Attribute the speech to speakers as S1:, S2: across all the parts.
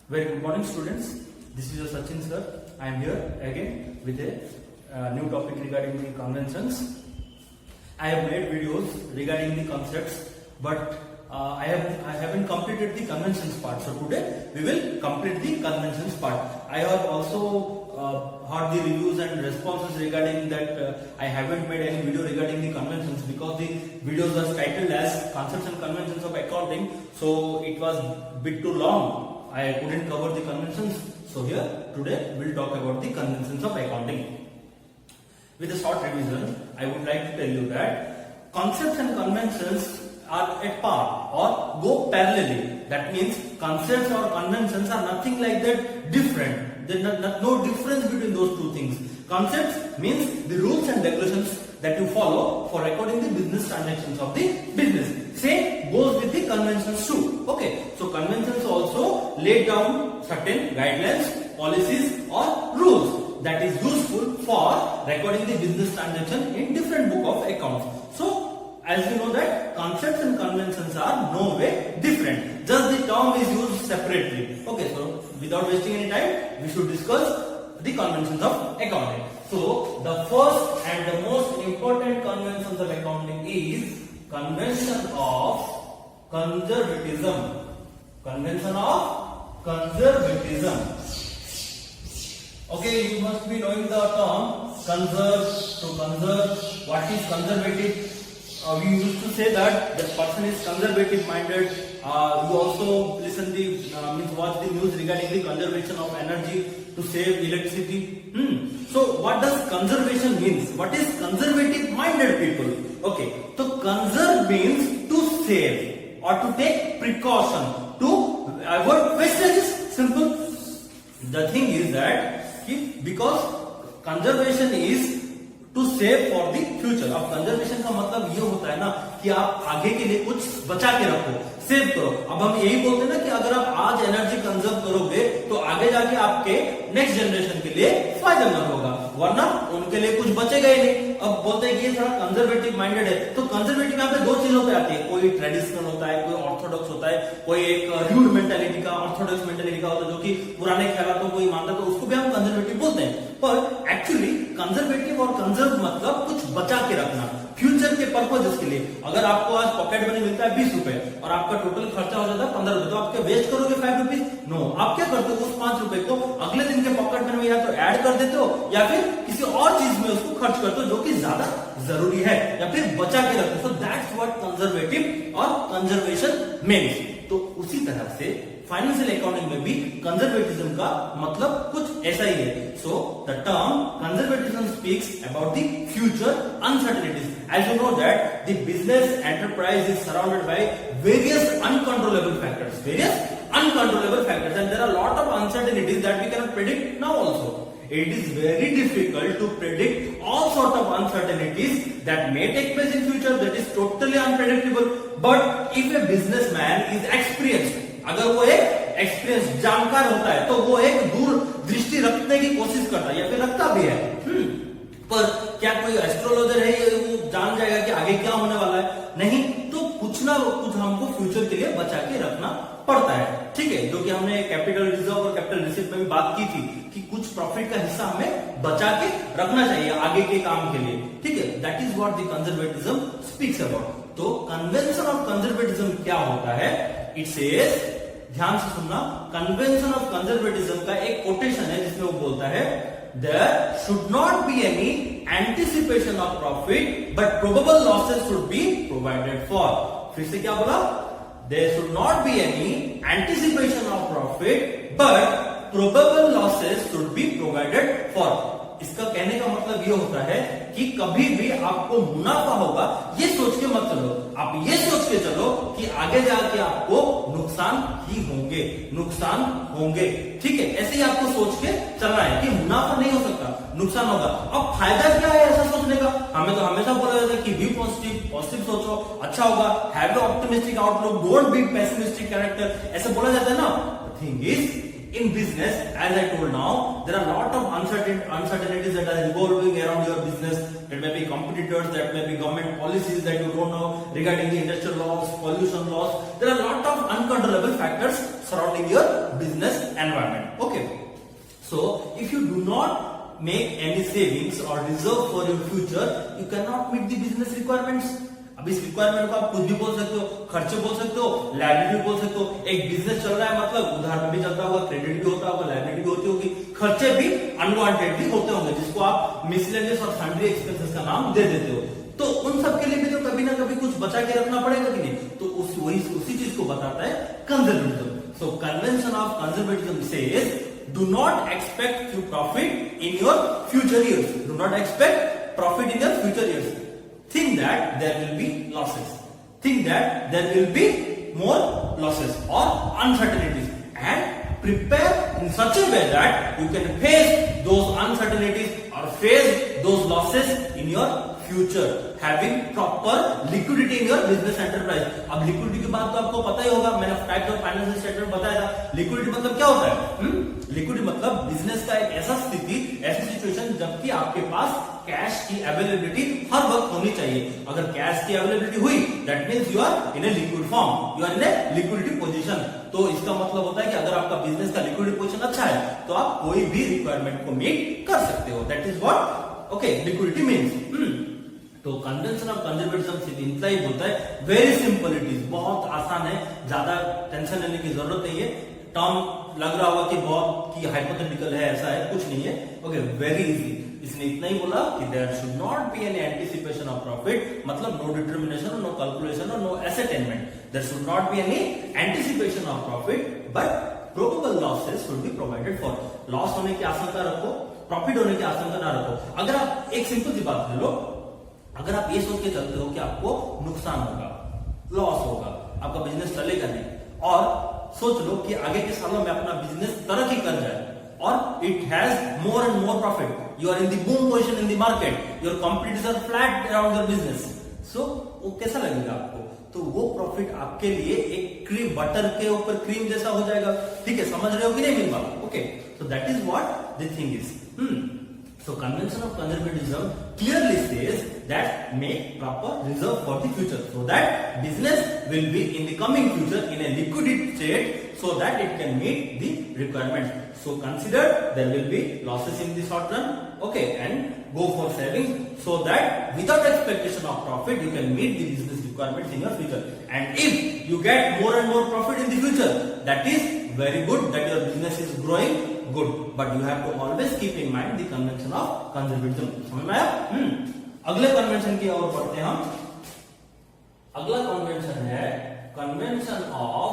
S1: Very good morning, students. This is your Sachin sir. I am here again with a new topic regarding the conventions. I have made videos regarding the concepts, but I haven't completed the conventions part. So today we will complete the conventions part. I have also heard the reviews and responses regarding that. I haven't made any video regarding the conventions because the videos was titled as Concepts and Conventions of Accounting. So it was a bit too long. I couldn't cover the conventions. So here today we'll talk about the conventions of accounting. With a short revision, I would like to tell you that concepts and conventions are at par or go parallelly. That means concepts or conventions are nothing like that different. There is no difference between those two things. Concepts means the rules and regulations that you follow for recording the business transactions of the business. Same goes with the conventions too. Okay, so conventions also lay down certain guidelines, policies or rules that is useful for recording the business transaction in different book of accounts. So as you know that concepts and conventions are no way different. Just the term is used separately. Okay, so without wasting any time, we should discuss the conventions of accounting. So the first and the most important conventions of accounting is convention of conservatism. Convention of conservatism. Okay, you must be knowing the term conserve, to conserve. What is conservative? We used to say that the person is conservative minded. You also listen the watch the news regarding the conservation of energy to save electricity. So what does conservation means? What is conservative minded people? Okay, so conserve means to save or to take precaution to avoid wastage. Is simple. The thing is that because conservation is to save for the future. अब conservation का मतलब ये होता है ना कि आप आगे के लिए कुछ बचा के रखो, सेव करो. अब हम यही बोलते हैं ना कि अगर आप आज एनर्जी कंजर्व करोगे तो आगे जाके आपके नेक्स्ट जनरेशन के लिए फायदेमंद होगा, वरना उनके लिए कुछ बचेगा ही नहीं. अब बोलते हैं कि ये थोड़ा कंजर्वेटिव माइंडेड है. तो कंजर्वेटिव यहाँ पे दो चीजों पे आती है. कोई ट्रेडिशनल होता है, कोई ऑर्थोडॉक्स होता है, कोई एक रूड मेंटालिटी का, ऑर्थोडॉक्स मेंटालिटी का होता है जो कि पुराने ख्यालों को कोई मानता है, तो उसको भी हम कंजर्वेटिव बोलते हैं. पर एक्चुअली कंजर्वेटिव और कंजर्व मतलब कुछ बचा के रखना फ्यूचर के पर्पज के लिए. अगर आपको आज पॉकेट मनी मिलता है 20 रुपए और आपका टोटल खर्चा हो जाता है 15 रुपए, तो आप क्या वेस्ट करोगे 5 रुपीज? नो. आप क्या करते हो? उस 5 रुपए को अगले दिन के पॉकेट मनी में या तो ऐड कर देते हो या फिर किसी और चीज में उसको खर्च करते हो जो कि ज्यादा जरूरी है, या फिर बचा के रखते हो. सो दैट्स व्हाट कंजर्वेटिव और कंजर्वेशन मीन्स. तो उसी तरह से फाइनेंशियल अकाउंटिंग में भी कंजर्वेटिज्म का मतलब कुछ ऐसा ही है. So the term conservatism speaks about the future uncertainties. As you know that the business enterprise is surrounded by various uncontrollable factors, and there are a lot of uncertainties that we cannot predict now also. It is very difficult to predict all sort of uncertainties that may take place in future, that is totally unpredictable. But if a businessman is experienced, अगर वो एक experience जानकार होता है तो वो एक दूर दृष्टि रखने की कोशिश करता है या फिर रखता भी है. पर क्या कोई एस्ट्रोलॉजर है वो जान जाएगा कि आगे क्या होने वाला है? नहीं. तो कुछ ना कुछ हमको फ्यूचर के लिए बचा के रखना पड़ता है. ठीक है, जो कि हमने कैपिटल रिजर्व और कैपिटल रिसीट में भी बात की थी कि कुछ प्रॉफिट का हिस्सा हमें बचा के रखना चाहिए आगे के काम के लिए. ठीक है, that is what the conservatism speaks about. तो कन्वेंशन ऑफ कंजर्वेटिज्म क्या होता है? इट सेज, ध्यान से सुनना, कन्वेंशन ऑफ कंजर्वेटिज्म का एक कोटेशन है जिसमें वो बोलता है there should not be any anticipation of profit but probable losses should be provided for. फिर से क्या बोला? There should not be any anticipation of profit but probable losses should be provided for. इसका कहने का मतलब ये होता है कि कभी भी आपको मुनाफा होगा ये सोच के मत चलो. आप ये सोच के चलो कि आगे जाके आपको नुकसान ही होंगे. ठीक है, ऐसे ही आपको सोच के चलना है कि मुनाफा नहीं हो सकता, नुकसान होगा. अब फायदा क्या है ऐसा सोचने का? हमें तो हमेशा बोला जाता है कि बी पॉजिटिव सोचो, अच्छा होगा, have optimistic outlook, don't be pessimistic character, ऐसा बोला जाता है ना. Thing is in business, as I told now, there are a lot of uncertainties that are revolving around your business. There may be competitors, that may be government policies that you don't know regarding the industrial laws, pollution laws. There are a lot of uncontrollable factors surrounding your business environment. Okay. So if you do not make any savings or reserve for your future, you cannot meet the business requirements. अब इस requirement को आप कुछ भी बोल सकते हो, खर्चे बोल सकते हो, लायबिलिटी बोल सकते हो. एक बिजनेस चल रहा है मतलब उधार में भी चलता होगा, क्रेडिट भी होता होगा, लायबिलिटी भी होती होगी, खर्चे भी अनवांटेड भी होते होंगे, जिसको आप मिसलेनियस और सन्ड्री एक्सपेंसेस का नाम दे देते हो. तो उन सब के लिए भी तो कभी ना कभी कुछ बचा के रखना पड़ेगा कि नहीं. तो उसी चीज को बताता है conservatism. So convention of conservatism says, do not expect to profit in your future years. Do not expect profit in your future years. Think that there will be losses. Think that there will be more losses or uncertainties, and prepare in such a way that you can face those uncertainties or face those losses in your future, having proper liquidity in your business enterprise. अब liquidity की बात तो आपको पता ही होगा, मैंने fact और financial statement बताया था. liquidity मतलब क्या होता है? liquidity मतलब बिजनेस का एक ऐसा स्थिति, ऐसी सिचुएशन जबकि आपके पास कैश की अवेलेबिलिटी हर वक्त होनी चाहिए. अगर कैश की अवेलेबिलिटी हुई, that means you are in a liquid form, you are in a liquidity position. तो इसका मतलब होता है कि अगर आपका बिजनेस का लिक्विडिटी पोजीशन अच्छा है, तो आप कोई भी रिक्वायरमेंट को मीट कर सकते हो. That is what okay liquidity means. तो कन्वेंशन ऑफ कंजर्वेटिज्म सिर्फ इतना ही बोलता है, वेरी सिंपल इट इज, बहुत आसान है, ज्यादा टेंशन लेने की जरूरत नहीं है. टर्म लग रहा होगा कि बहुत की हाइपोथेटिकल है, ऐसा है, कुछ नहीं है. Okay, very easy. इसने इतना ही बोला कि there should not be any anticipation of profit, मतलब नो डिटर्मिनेशन, नो कैलकुलेशन और no ascertainment. There should not be any anticipation of profit, but probable losses should be provided for. Loss होने की आशंका रखो, प्रॉफिट होने की आशंका ना रखो. अगर आप एक सिंपल सी बात ले लो, अगर आप ये सोच के चलते हो कि आपको नुकसान होगा, लॉस होगा, आपका बिजनेस चलेगा नहीं, और सोच लो कि आगे के सालों में अपना बिजनेस तरक्की कर जाए और it has more and more profit, you are in the boom position in the market, your competitors are flat around your business. So वो कैसा लगेगा आपको? तो वो प्रॉफिट आपके लिए एक क्रीम, बटर के ऊपर क्रीम जैसा हो जाएगा. ठीक है, समझ रहे हो कि नहीं मेरी बात? Okay, so that is what the thing is. So convention of conservatism clearly says that make proper reserve for the future, so that business will be in the coming future in a liquid state, so that it can meet the requirements. So consider there will be losses in the short run, okay, and go for savings, so that without expectation of profit you can meet the business requirements in your future. And if you get more and more profit in the future, that is very good, that your business is growing good, but you have to always keep in mind the convention of conservatism. समझ में आया? अगले convention की ओर बढ़ते हैं हम. अगला convention है convention of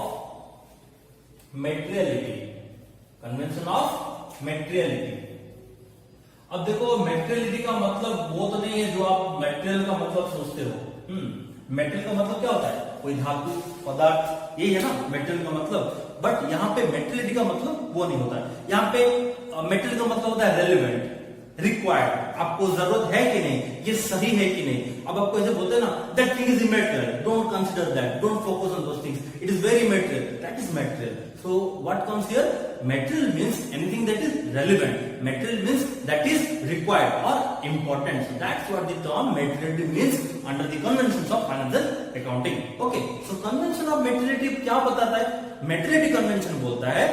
S1: materiality. Convention of materiality. अब देखो, मेटेरियलिटी का मतलब वो तो नहीं है जो आप मेटेरियल का मतलब सोचते हो. मेटेरियल का मतलब क्या होता है? कोई धातु पदार्थ, यही है ना मेटेरियल का मतलब. बट यहाँ पे मेटेरियलिटी का मतलब वो नहीं होता है. यहाँ पे मेटेरियल का मतलब होता है रेलेवेंट, रिक्वायर्ड, आपको जरूरत है कि नहीं, ये सही है कि नहीं. अब आपको ऐसे बोलते हैं ना, that thing is इमैटेरियल, don't consider that, don't focus on those things, it is very material, that is material. So what comes here? Material means anything that is relevant. Material means that is required or important. So that's what the term materiality means under the conventions of financial accounting. Okay. So convention of materiality क्या बताता है? Materiality convention बोलता है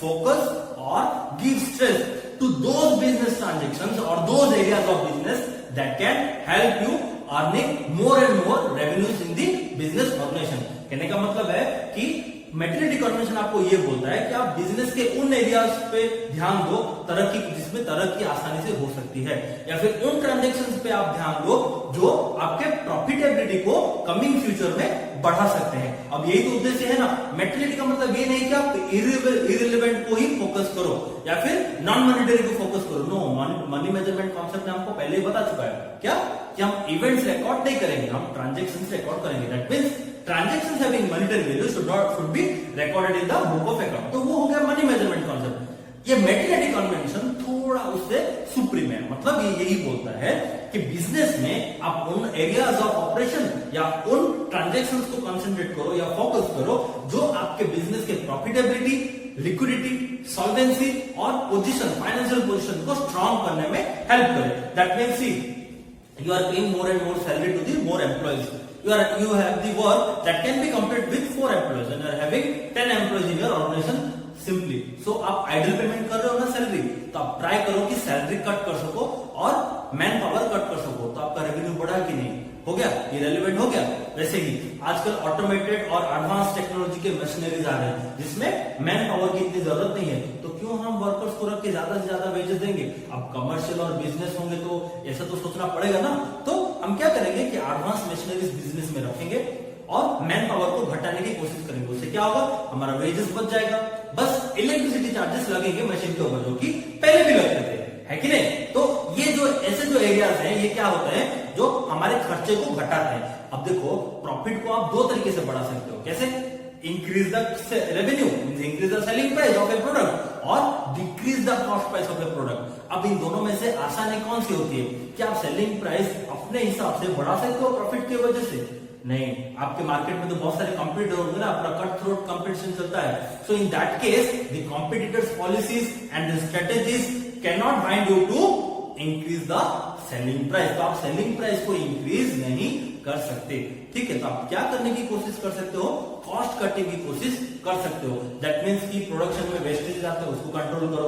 S1: focus or give stress to those business transactions or those areas of business that can help you earning more and more revenues in the business organization. कहने का मतलब है कि मेटेरियलिटी कन्वेंशन आपको ये बोलता है कि आप बिजनेस के उन एरियाज पे ध्यान दो तरक्की, जिसमें तरक्की आसानी से हो सकती है, या फिर उन ट्रांजैक्शंस पे आप ध्यान दो जो आपके प्रॉफिटेबिलिटी को कमिंग फ्यूचर में बढ़ा सकते हैं. अब यही तो उद्देश्य है ना. मेटेरियलिटी का मतलब ये नहीं कि आप इररिलेवेंट को ही फोकस करो या फिर नॉन मॉनिटरी को फोकस करो. नो, मनी मेजरमेंट कॉन्सेप्ट हमको पहले ही बता चुका है क्या, कि हम इवेंट्स रिकॉर्ड नहीं करेंगे, हम ट्रांजैक्शंस रिकॉर्ड करेंगे. That means transactions having monetary value should be recorded in the book of account. तो वो हो गया मनी मेजरमेंट कॉन्सेप्ट. ये मेटेरियलिटी कन्वेंशन थोड़ा उससे सुप्रीम है. मतलब ये यही बोलता है कि बिजनेस में आप उन एरियाज ऑफ ऑपरेशन या उन ट्रांजैक्शंस को कंसंट्रेट करो या फोकस करो जो आपके बिजनेस के प्रॉफिटेबिलिटी लिक्विडिटी, सॉल्वेंसी और पोजीशन, फाइनेंशियल पोजीशन को स्ट्रांग करने में हेल्प करे। That means see you are paying more and more salary to the more employees. You have the work that can be completed with 4 employees and you are having 10 employees in your organization simply. So आप idol payment कर रहे हो ना salary, तो आप try करो कि salary cut कर सको और मैन पावर कट कर सको, तो आपका रेवेन्यू बढ़ा कि नहीं, हो गया, ये रेलेवेंट हो गया। वैसे ही आजकल ऑटोमेटेड और एडवांस टेक्नोलॉजी के मशीनरीज आ रहे हैं जिसमें मैन पावर की इतनी जरूरत नहीं है, तो क्यों हम वर्कर्स को रख के ज्यादा से ज्यादा वेजेस देंगे। अब कमर्शियल और बिजनेस होंगे तो ऐसा तो सोचना पड़ेगा ना, तो हम क्या करेंगे कि एडवांस मशीनरीज बिजनेस में रखेंगे और मैन पावर को घटाने की कोशिश करेंगे। उससे क्या होगा, हमारा वेजेस बच जाएगा, बस इलेक्ट्रिसिटी चार्जेस लगेंगे मशीन के ऊपर जो कि पहले भी लगते थे, है कि नहीं। तो ये जो ऐसे जो एरियाज हैं ये क्या होते हैं जो हमारे खर्चे को घटाते हैं। अब देखो प्रॉफिट को आप दो तरीके से बढ़ा सकते हो, कैसे, increase the revenue, increase the selling price of a product और decrease the cost price of a product. अब इन दोनों में से आसानी कौन सी होती है, क्या आप सेलिंग प्राइस अपने हिसाब से बढ़ा सकते हो प्रॉफिट की वजह से, नहीं, आपके मार्केट में तो बहुत सारे कंपटीटर होंगे ना, अपना कट थ्रोट कंपटीशन चलता है। So in that case the competitors policies and strategies can not bind you to increase the selling price. तो आप सेलिंग प्राइस को इंक्रीज नहीं कर सकते, ठीक है। तो आप क्या करने की कोशिश कर सकते हो, कॉस्ट कटिंग की कोशिश कर सकते हो। दैट मीन्स की प्रोडक्शन में वेस्टेज आता है उसको कंट्रोल करो,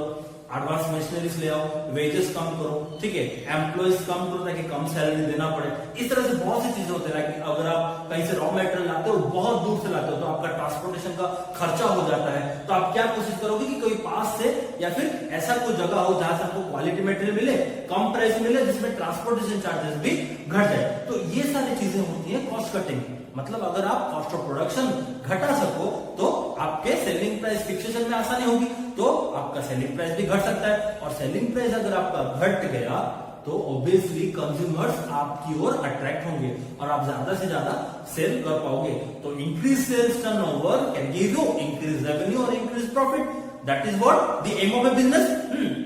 S1: एडवांस मशीनरीज ले आओ, वेजेस कम करो, ठीक है, एम्प्लॉइज कम करो ताकि कम सैलरी देना पड़े। इस तरह से बहुत सी चीजें होती है कि अगर आप कहीं से रॉ मटेरियल लाते हो, बहुत दूर से लाते हो, तो आपका ट्रांसपोर्टेशन का खर्चा हो जाता है। तो आप क्या कोशिश करोगे कि कोई पास से या फिर ऐसा कोई जगह हो जहां से आपको क्वालिटी मटेरियल मिले, कम प्राइस मिले, जिसमें ट्रांसपोर्टेशन चार्जेस भी घट जाए। तो ये सारी चीजें होती है कॉस्ट कटिंग। मतलब अगर आप कॉस्ट ऑफ प्रोडक्शन घटा सको तो आपके सेलिंग प्राइस फिक्सेशन में आसानी होगी, तो आपका सेलिंग प्राइस भी घट सकता है। और सेलिंग प्राइस अगर आपका घट गया तो ऑब्वियसली कंज्यूमर्स आपकी ओर अट्रैक्ट होंगे और आप ज्यादा से ज्यादा सेल कर पाओगे। तो increase sales turnover can give you increase revenue और increase profit. That is what the aim of a business.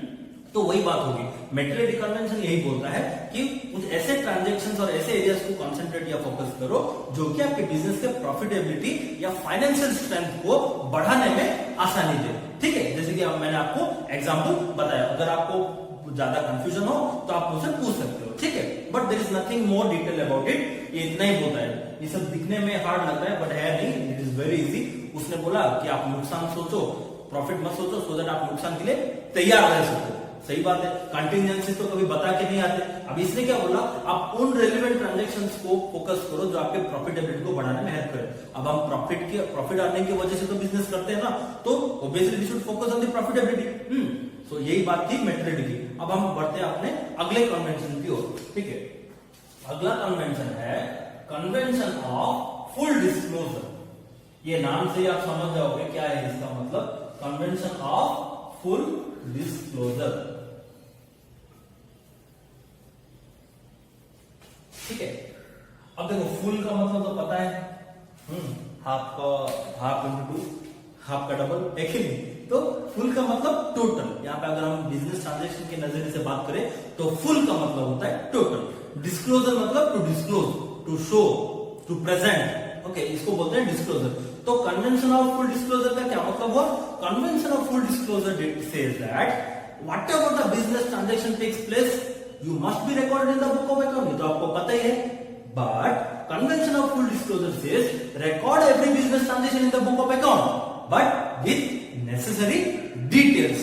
S1: तो वही बात होगी, मेटलर्डी कन्वेंशन यही बोलता है कि कुछ ऐसे ट्रांजैक्शंस और ऐसे एरियाज को कंसंट्रेट या फोकस करो जो कि आपके बिजनेस के प्रॉफिटेबिलिटी या फाइनेंशियल स्ट्रेंथ को बढ़ाने में आसानी दे, ठीक है। जैसे कि मैंने आपको एग्जांपल बताया, अगर आपको ज्यादा कंफ्यूजन हो तो आप मुझसे पूछ सकते हो, ठीक है। But there is nothing more detail about it, ये इतना ही होता है। ये सब दिखने में हार्ड लगता है बट है नहीं, इट इज वेरी इजी। उसने बोला कि आप नुकसान सोचो, प्रॉफिट मत सोचो, सो दैट आप नुकसान के लिए तैयार रह सको। सही बात है, कंटिजेंसी तो कभी बता के नहीं आते। अब इसने क्या बोला, आप उन रेलेवेंट ट्रांजैक्शंस को फोकस करो जो आपके प्रॉफिटेबिलिटी को बढ़ाने में हेल्प करे। अब हम प्रॉफिट अर्निंग की वजह से तो बिजनेस करते हैं ना, तो obviously we should focus on the profitability. So यही बात थी मेटलर्डी की। अब हम बढ़ते हैं अपने अगले कन्वेंशन की ओर, ठीक है। अगला कन्वेंशन है कन्वेंशन ऑफ फुल डिस्क्लोजर। ये नाम से ही आप समझ जाओगे क्या है इसका मतलब, कन्वेंशन ऑफ फुल डिस्क्लोजर, ठीक है। अब देखो फुल का मतलब तो पता है, हाफ का हाफ इंटू टू, हाफ का डबल, एक ही नहीं। तो फुल का मतलब टोटल। यहाँ पे अगर हम बिजनेस ट्रांजैक्शन के नजरिए से बात करें तो फुल का मतलब होता है टोटल। डिस्क्लोजर मतलब to disclose, to show, to present, okay, इसको बोलते हैं डिस्क्लोजर। तो कन्वेंशन ऑफ फुल डिस्क्लोजर का क्या मतलब हुआ, convention of full disclosure says that whatever the business transaction takes place you must be recorded in the book of account. तो आपको पता ही है, but convention of full disclosure says record every business transaction in the book of account but with necessary details.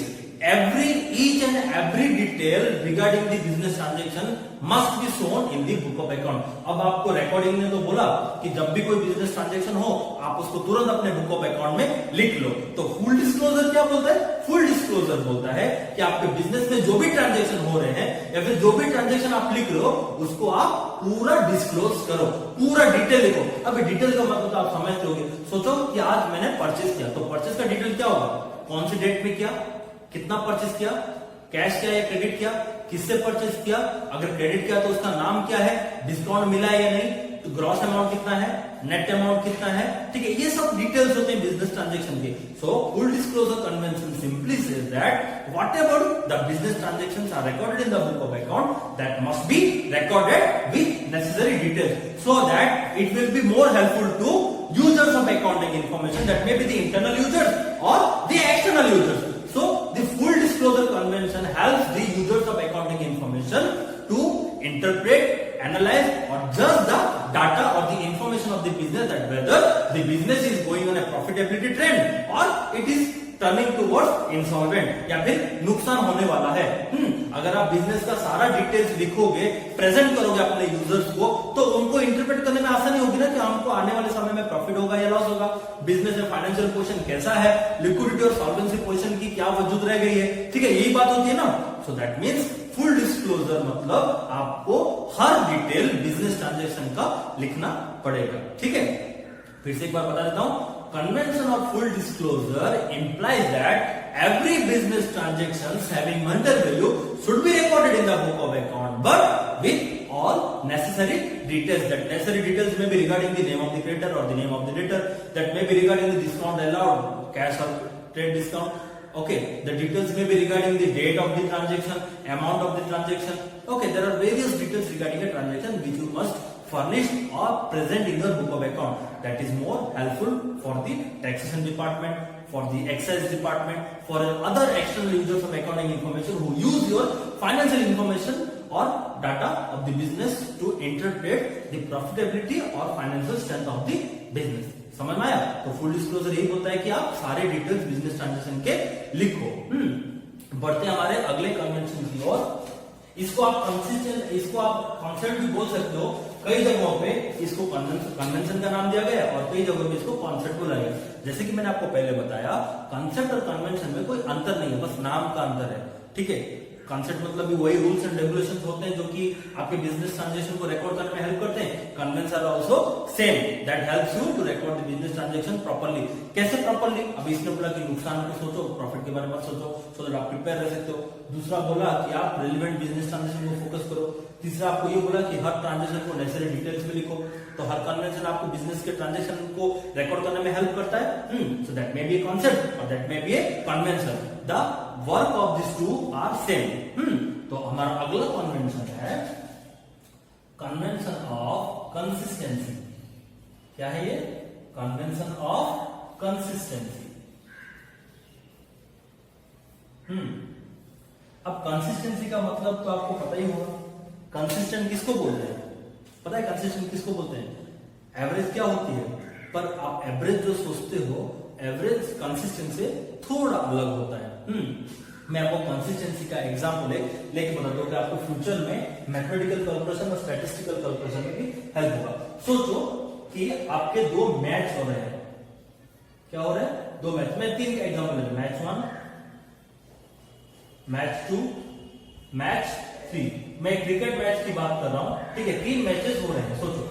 S1: Each and every detail regarding the business transaction must be shown in the book of account. अब आपको recording ने तो बोला कि जब भी कोई business transaction हो आप उसको तुरंत अपने बुक ऑफ अकाउंट में लिख लो। तो फुल डिस्क्लोजर क्या बोलता है, फुल डिस्क्लोजर बोलता है कि आपके बिजनेस में जो भी ट्रांजैक्शन हो रहे हैं या फिर जो भी ट्रांजैक्शन आप लिख रहे हो उसको आप पूरा डिस्क्लोज करो, पूरा डिटेल लिखो। अब डिटेल का मतलब तो आप समझते होंगे। सोचो कि आज मैंने परचेज किया, तो परचेज का डिटेल क्या होगा, कौन सी डेट में किया, कितना परचेज किया, कैश किया या क्रेडिट किया, किससे परचेज किया, अगर क्रेडिट किया तो उसका नाम क्या है, डिस्काउंट मिला है या नहीं, तो ग्रॉस अमाउंट कितना है, नेट अमाउंट कितना है, ठीक है। ये सब डिटेल्स होते हैं बिजनेस ट्रांजैक्शन के। So full disclosure convention simply says that whatever the business transactions are recorded in the book of account that must be recorded with necessary details so that it will be more helpful to users of accounting information, that may be the internal users or the external external users. So the full disclosure convention helps the users of accounting information to interpret, analyze or judge the data or the information of the business, that whether the business is going on a profitability trend or it is turning towards insolvent या फिर नुकसान होने वाला है। अगर आप business का सारा डिटेल्स लिखोगे, प्रेजेंट करोगे अपने यूजर्स को, तो उनको इंटरप्रेट करने में आसानी होगी ना कि हमको आने वाले समय में प्रॉफिट होगा या लॉस होगा, बिजनेस में फाइनेंशियल पोजीशन कैसा है, लिक्विडिटी और सॉल्वेंसी पोजीशन की क्या वजूद रह गई है। ठीक है, यही बात होती है ना। So that means full disclosure मतलब आपको हर डिटेल बिजनेस ट्रांजेक्शन का लिखना पड़ेगा। ठीक है, फिर से एक बार बता देता हूं, convention of full disclosure implies that every business transactions having monetary value should be recorded in the book of account, but with all necessary details. That necessary details may be regarding the name of the creditor or the name of the debtor, that may be regarding the discount allowed, cash or trade discount. Okay, the details may be regarding the date of the transaction, amount of the transaction. Okay, there are various details regarding a transaction which you must furnished or present in your book of account. That is more helpful for the taxation department, for the excise department, for other external users of accounting information who use your financial information or data of the business to interpret the profitability or financial strength of the business. समझ में आया? तो full disclosure यही होता है कि आप सारे डिटेल्स बिजनेस ट्रांजेक्शन के लिखो। बढ़ते हमारे अगले कन्वेंशन की ओर। इसको आप कंसिस्टेंट, इसको आप कॉन्सेप्ट भी बोल सकते हो। कई जगहों पे इसको कन्वेंशन का नाम दिया गया और कई जगहों पे इसको कॉन्सेप्ट बोला गया। जैसे कि मैंने आपको पहले बताया, कॉन्सेप्ट और कन्वेंशन में कोई अंतर नहीं है, बस नाम का अंतर है। ठीक है, कॉन्सेप्ट मतलब भी वही रूल्स एंड रेगुलेशंस होते हैं जो कि आपके बिजनेस ट्रांजेक्शन को रिकॉर्ड करने में हेल्प करते हैं। Convention are also same, that helps you to record the business transaction properly. कैसे प्रॉपर्ली? अभी इसने बोला कि नुकसान को सोचो, प्रॉफिट के बारे में सोचो, सो दैट आप प्रिपेयर रह सकते हो। दूसरा बोला कि आप रेलिवेंट बिजनेस ट्रांजेक्शन को फोकस करो। तीसरा आपको ये बोला कि हर ट्रांजेक्शन को नेसेसरी डिटेल्स में लिखो। तो हर कन्वेंशन आपको बिजनेस के ट्रांजेक्शन को रिकॉर्ड करने में हेल्प करता है। So that may be a concept और that may be a convention. The work of this two are same. तो हमारा अगला कन्वेंशन है कन्वेंशन ऑफ कंसिस्टेंसी। क्या है ये? Convention of consistency. अब कंसिस्टेंसी का मतलब तो आपको पता ही होगा। कंसिस्टेंट किसको बोलते हैं? पता है कंसिस्टेंट किसको बोलते हैं? एवरेज क्या होती है, पर आप एवरेज जो सोचते हो, एवरेज कंसिस्टेंट से थोड़ा अलग होता है। मैं आपको कंसिस्टेंसी का एग्जांपल लेके बता दूं कि आपको फ्यूचर में मैथमेटिकल कैलकुलेशन और स्टैटिस्टिकल कैलकुलेशन में भी हेल्प होगा। सोचो कि आपके दो मैच हो रहे हैं। क्या हो रहा है? दो मैच। मैं 3 का एग्जांपल ले, मैच 1, मैच 2, मैच 3। मैं क्रिकेट मैच की बात कर रहा हूं। ठीक है, 3 मैचेस हो रहे हैं। सोचो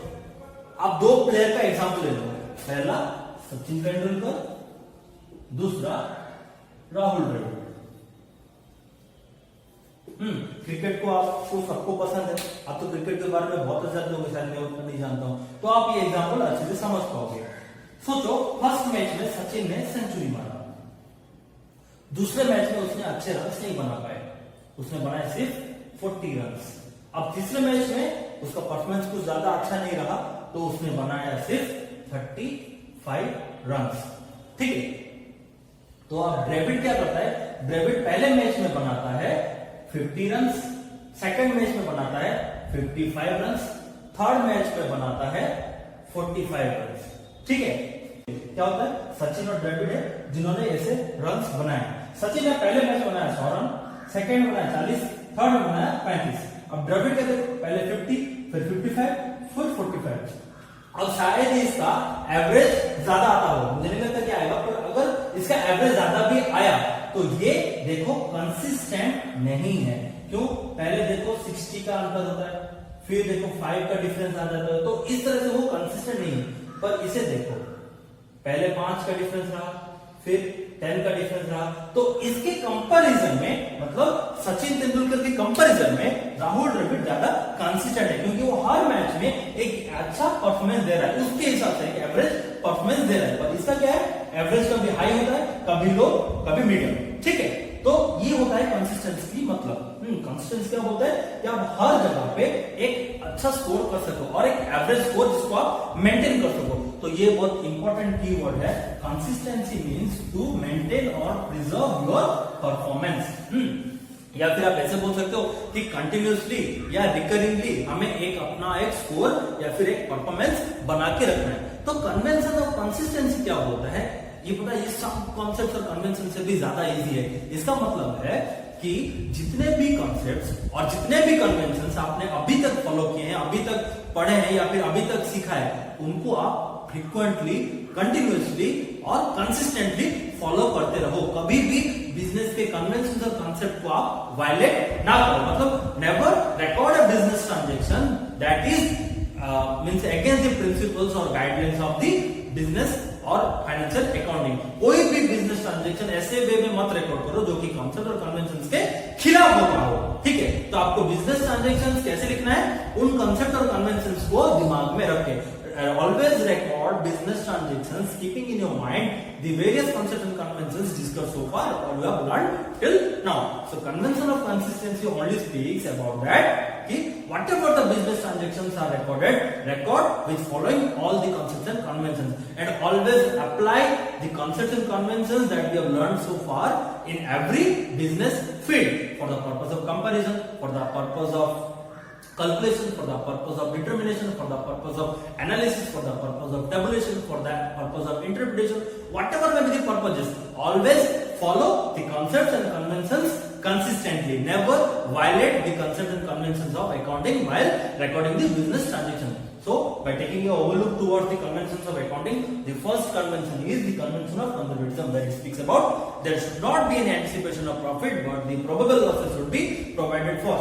S1: आप 2 प्लेयर का एग्जांपल ले लो। पहला सचिन तेंदुलकर, दूसरा राहुल द्रविड़। क्रिकेट को आपको सबको पसंद है, आप तो क्रिकेट के बारे में बहुत ज्यादा लोग शायद मैं उतना नहीं जानता हूं, तो आप ये एग्जांपल अच्छे से समझ पाओगे। सोचो फर्स्ट मैच में सचिन ने सेंचुरी मारा, दूसरे मैच में उसने अच्छे रन नहीं बना पाए, उसने बनाए सिर्फ 40 रन। अब तीसरे मैच में उसका परफॉर्मेंस कुछ ज्यादा अच्छा नहीं रहा, तो उसने बनाया सिर्फ 35 रन। ठीक है, तो अब ब्रेविड क्या करता है? ब्रेविड पहले मैच में बनाता है 50 रन, सेकंड मैच में बनाता है 55 रन, थर्ड मैच में बनाता है 45 रन। ठीक है, क्या होता है? सचिन और द्रविड़ है जिन्होंने ऐसे रन बनाए। सचिन ने पहले मैच बनाया 100 रन, सेकंड में बनाया 40, थर्ड में बनाया 35। अब द्रविड़ के पहले 50, फिर 55, फिर 45। अब शायद ही इसका एवरेज ज्यादा आता हो, मुझे नहीं लगता कि आएगा, पर अगर इसका एवरेज ज्यादा भी आया तो ये देखो कंसिस्टेंट नहीं है। क्यों? पहले देखो 60 का अंतर होता है, फिर देखो 5 का डिफरेंस आ जाता है, तो इस तरह से वो कंसिस्टेंट नहीं है। पर इसे देखो, पहले 5 का डिफरेंस रहा, फिर 10 का डिफरेंस रहा, तो इसके कंपैरिजन में, मतलब सचिन तेंदुलकर के कंपैरिजन में राहुल द्रविड़ ज्यादा कंसिस्टेंट है, क्योंकि वो हर मैच में एक अच्छा परफॉर्मेंस दे रहा है, उसके हिसाब से एक एवरेज परफॉर्मेंस दे रहा है। पर इसका क्या है? एवरेज कभी हाई होता है, कभी लो, कभी मीडियम। ठीक है, तो ये होता है कंसिस्टेंसी की मतलब। कंसिस्टेंसी क्या होता है कि आप हर जगह पे एक अच्छा स्कोर कर सको और एक एवरेज स्कोर जिसको आप मेंटेन कर सको। तो तो ये बहुत इंपॉर्टेंट कीवर्ड है। कंसिस्टेंसी मींस टू मेंटेन और प्रिजर्व योर परफॉर्मेंस। या फिर आप ऐसे बोल सकते हो कि कंटिन्यूसली या रिकरिंगली हमें एक स्कोर या फिर एक परफॉर्मेंस बना के रखना है। तो कन्वेंशन और कंसिस्टेंसी क्या होता है, ये पता है, ये सब कॉन्सेप्ट और कन्वेंशन से भी ज्यादा इजी है। इसका मतलब है कि जितने भी कॉन्सेप्ट्स और जितने भी कन्वेंशन आपने अभी तक फॉलो किए हैं, अभी तक पढ़े हैं या फिर अभी तक सीखा है, उनको आप फ्रीक्वेंटली, कंटिन्यूसली और कंसिस्टेंटली फॉलो करते रहो। कभी भी बिजनेस के कन्वेंशन और कॉन्सेप्ट को आप वायलेट ना करो। मतलब never record a business transaction that is means against the principles और गाइडलाइंस ऑफ द बिजनेस और फाइनेंशियल अकाउंटिंग। कोई भी बिजनेस ट्रांजैक्शन ऐसे वे में मत रिकॉर्ड करो जो कि कॉन्सेप्ट और कन्वेंशन के खिलाफ होता हो। ठीक है, तो आपको बिजनेस ट्रांजैक्शन कैसे लिखना है, उन कॉन्सेप्ट और कन्वेंशन को दिमाग में रखें। Always record business transactions, keeping in your mind the various concepts and conventions discussed so far or you have learned till now. So convention of consistency only speaks about that कि whatever the business transactions are recorded, record with following all the concepts and conventions, and always apply the concepts and conventions that we have learned so far in every business field for the purpose of comparison, for the purpose of calculation, for the purpose of determination, for the purpose of analysis, for the purpose of tabulation, for the purpose of interpretation, whatever may be the purposes, always follow the concepts and conventions consistently. Never violate the concepts and conventions of accounting while recording the business transaction. So, by taking a overlook towards the conventions of accounting, the first convention is the convention of conservatism, where it speaks about there should not be any anticipation of profit, but the probable losses should be provided for.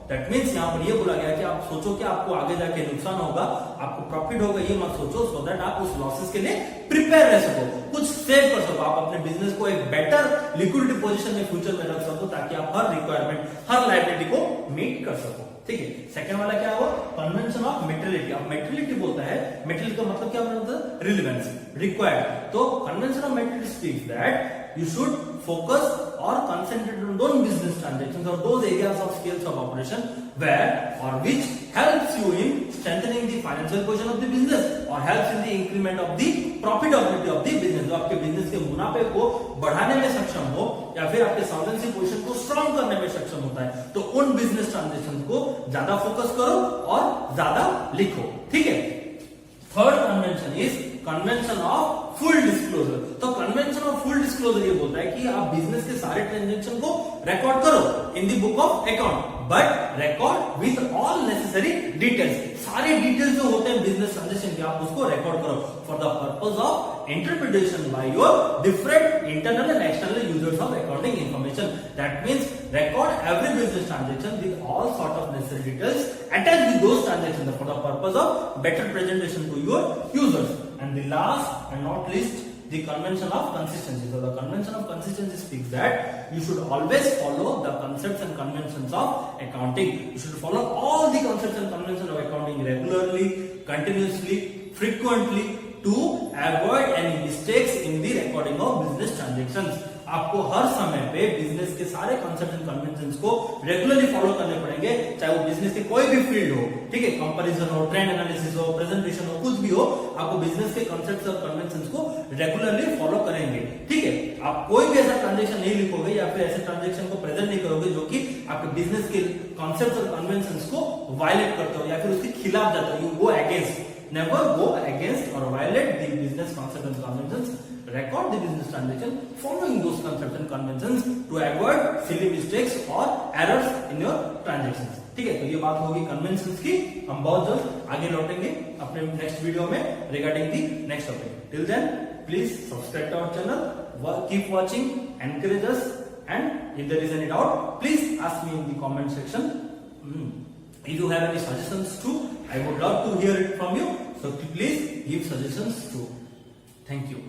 S1: That means यहाँ पर ये बोला गया कि आप सोचो कि आपको आगे जाके नुकसान होगा, आपको प्रॉफिट होगा, ये मत सोचो, सो दैट आप उस लॉसेस के लिए प्रिपेयर रह सको, कुछ सेव कर सको, आप अपने बिजनेस को एक बेटर लिक्विडिटी पोजीशन में फ्यूचर में रख सको, ताकि आप हर रिक्वायरमेंट, हर लायबिलिटी को मीट कर सको। ठीक है, सेकंड वाला क्या हुआ, कन्वेंशन ऑफ मेटेरियलिटी। अब मेटेरियलिटी बोलता है, मेटेरियल का मतलब क्या होता है, रिलेवेंस, रिक्वायर्ड। तो convention of materiality speaks that you should focus or concentrate on those business transactions or those areas of scales of operation where or which helps you in strengthening the financial position of the business or helps in the increment of the profitability of the business। जो आपके business के मुनाफे को बढ़ाने में सक्षम हो या फिर आपके सॉल्वेंसी पोजीशन को स्ट्रॉन्ग करने में सक्षम होता है, तो उन बिजनेस ट्रांजेक्शन को ज्यादा फोकस करो और ज्यादा लिखो। ठीक है, third convention is convention of full disclosure. तो कन्वेंशन ऑफ फुल डिस्क्लोजर ये बोलता है कि आप बिजनेस के सारे ट्रांजैक्शन को रिकॉर्ड करो इन the book of account, but record with all necessary details. सारे डिटेल्स जो होते हैं बिजनेस ट्रांजैक्शन के, आप उसको रिकॉर्ड करो for the purpose of interpretation by your different internal and external users of accounting information. That means record every business transaction with all sort of necessary details attached with those transactions for the purpose of better presentation to your users. And the last and not least, the convention of consistency. So the convention of consistency speaks that you should always follow the concepts and conventions of accounting. You should follow all the concepts and conventions of accounting regularly, continuously, frequently to avoid any mistakes in the recording of business transactions. आपको हर समय पे business के सारे concept and conventions को regularly follow करने पड़ेंगे, चाहे वो बिजनेस के कोई भी फील्ड हो। ठीक है, कंपैरिजन हो, ट्रेंड एनालिसिस हो, प्रेजेंटेशन हो, कुछ भी हो, आपको बिजनेस के कॉन्सेप्ट्स और कन्वेंशंस को रेगुलरली फॉलो करेंगे। ठीक है, आप कोई भी ऐसा ट्रांजेक्शन नहीं लिखोगे या फिर ऐसे ट्रांजेक्शन को प्रेजेंट नहीं करोगे जो कि आपके बिजनेस के कॉन्सेप्ट्स और कन्वेंशंस को वायलेट करते हो या फिर उसके खिलाफ जाते हो। You go against, never go against or violate the business concepts and conventions. Record the business transaction following those concepts and conventions to avoid silly mistakes or errors in your transactions. ठीक है, तो ये बात होगी conventions की। हम बहुत जल्द आगे लौटेंगे अपने नेक्स्ट वीडियो में regarding the next topic. Till then please subscribe to our channel, keep watching, encourage us, and if there is any doubt please ask me in the comment section. If you have any suggestions too, I would love to hear it from you. So please give suggestions too. Thank you.